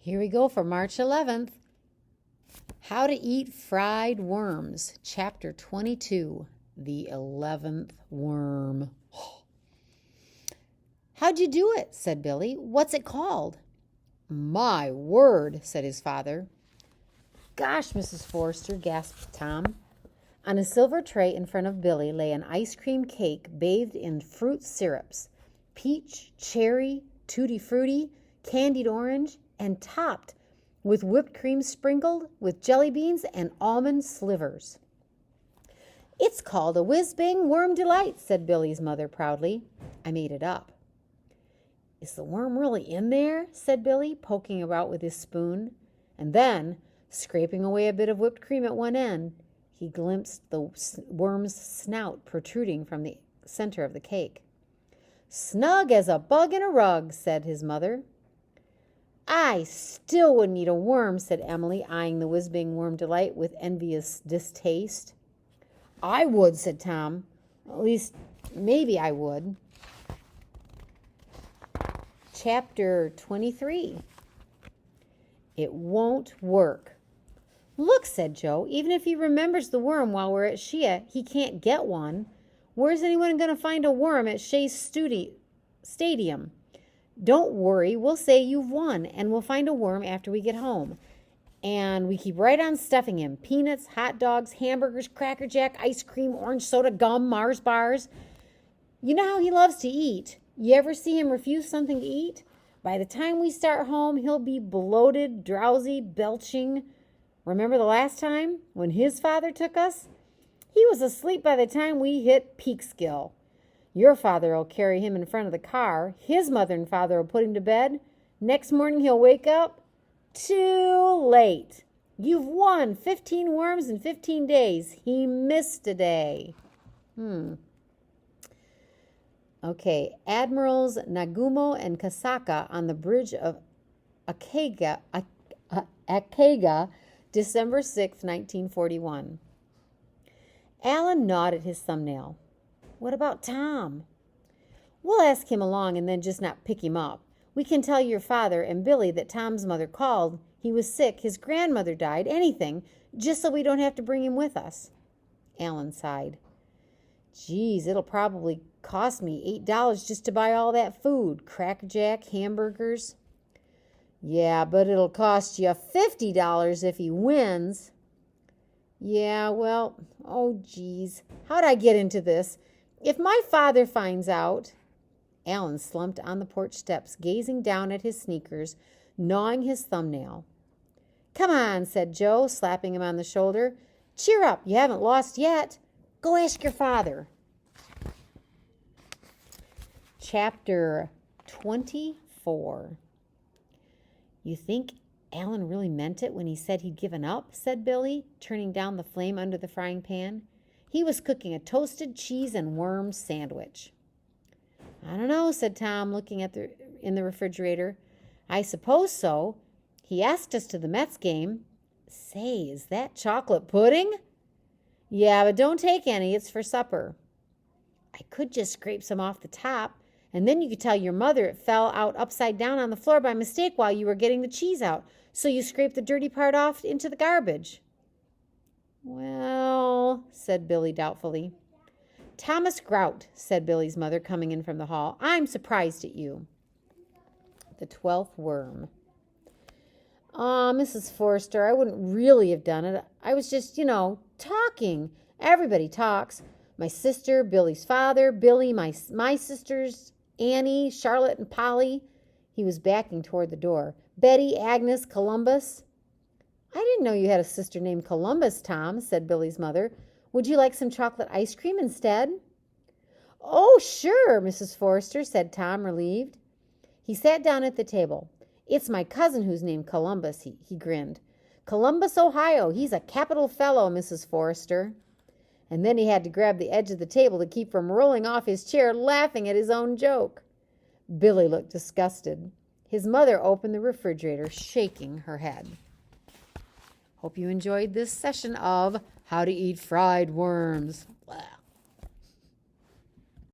Here we go for March 11th. How to Eat Fried Worms, Chapter 22, The 11th Worm. How'd you do it? Said Billy. What's it called? My word, said his father. Gosh, Mrs. Forrester, gasped Tom. On a silver tray in front of Billy lay an ice cream cake bathed in fruit syrups, peach, cherry, tutti frutti, candied orange, and topped with whipped cream sprinkled with jelly beans and almond slivers. It's called a whiz-bang worm delight, said Billy's mother proudly. I made it up. Is the worm really in there? Said Billy, poking about with his spoon. And then, scraping away a bit of whipped cream at one end, he glimpsed the worm's snout protruding from the center of the cake. Snug as a bug in a rug, said his mother. I still wouldn't eat a worm, said Emily, eyeing the whiz-bang worm delight with envious distaste. I would, said Tom. At least, maybe I would. Chapter 23. It won't work. Look, said Joe, even if he remembers the worm while we're at Shea, he can't get one. Where's anyone going to find a worm at Shea's stadium? Don't worry, we'll say you've won, and we'll find a worm after we get home. And we keep right on stuffing him. Peanuts, hot dogs, hamburgers, Cracker Jack, ice cream, orange soda, gum, Mars bars. You know how he loves to eat. You ever see him refuse something to eat? By the time we start home, he'll be bloated, drowsy, belching. Remember the last time when his father took us? He was asleep by the time we hit Peekskill. Your father will carry him in front of the car. His mother and father will put him to bed. Next morning he'll wake up. Too late. You've won 15 worms in 15 days. He missed a day. Okay, Admirals Nagumo and Kasaka on the bridge of Akega, December 6, 1941. Alan gnawed at his thumbnail. What about Tom? We'll ask him along and then just not pick him up. We can tell your father and Billy that Tom's mother called. He was sick. His grandmother died. Anything, just so we don't have to bring him with us. Alan sighed. Geez, it'll probably cost me $8 just to buy all that food. Cracker Jack, hamburgers. Yeah, but it'll cost you $50 if he wins. Yeah, well, oh geez. How'd I get into this? If my father finds out... Alan slumped on the porch steps, gazing down at his sneakers, gnawing his thumbnail. Come on, said Joe, slapping him on the shoulder. Cheer up, you haven't lost yet. Go ask your father. Chapter 24. You think Alan really meant it when he said he'd given up? Said Billy, turning down the flame under the frying pan. He was cooking a toasted cheese and worm sandwich. I don't know, said Tom, looking in the refrigerator. I suppose so. He asked us to the Mets game. Say, is that chocolate pudding? Yeah, but don't take any. It's for supper. I could just scrape some off the top, and then you could tell your mother it fell out upside down on the floor by mistake while you were getting the cheese out, so you scraped the dirty part off into the garbage. Well, said Billy doubtfully. Thomas Grout, said Billy's mother, coming in from the hall. I'm surprised at you. The 12th worm. Mrs. Forrester, I wouldn't really have done it. I was just, talking. Everybody talks. My sister, Billy's father, Billy, my sisters, Annie, Charlotte, and Polly. He was backing toward the door. Betty, Agnes, Columbus. I didn't know you had a sister named Columbus, Tom, said Billy's mother. Would you like some chocolate ice cream instead? Oh, sure, Mrs. Forrester, said Tom, relieved. He sat down at the table. It's my cousin who's named Columbus, he grinned. Columbus, Ohio. He's a capital fellow, Mrs. Forrester. And then he had to grab the edge of the table to keep from rolling off his chair, laughing at his own joke. Billy looked disgusted. His mother opened the refrigerator, shaking her head. Hope you enjoyed this session of How to Eat Fried Worms. Blah.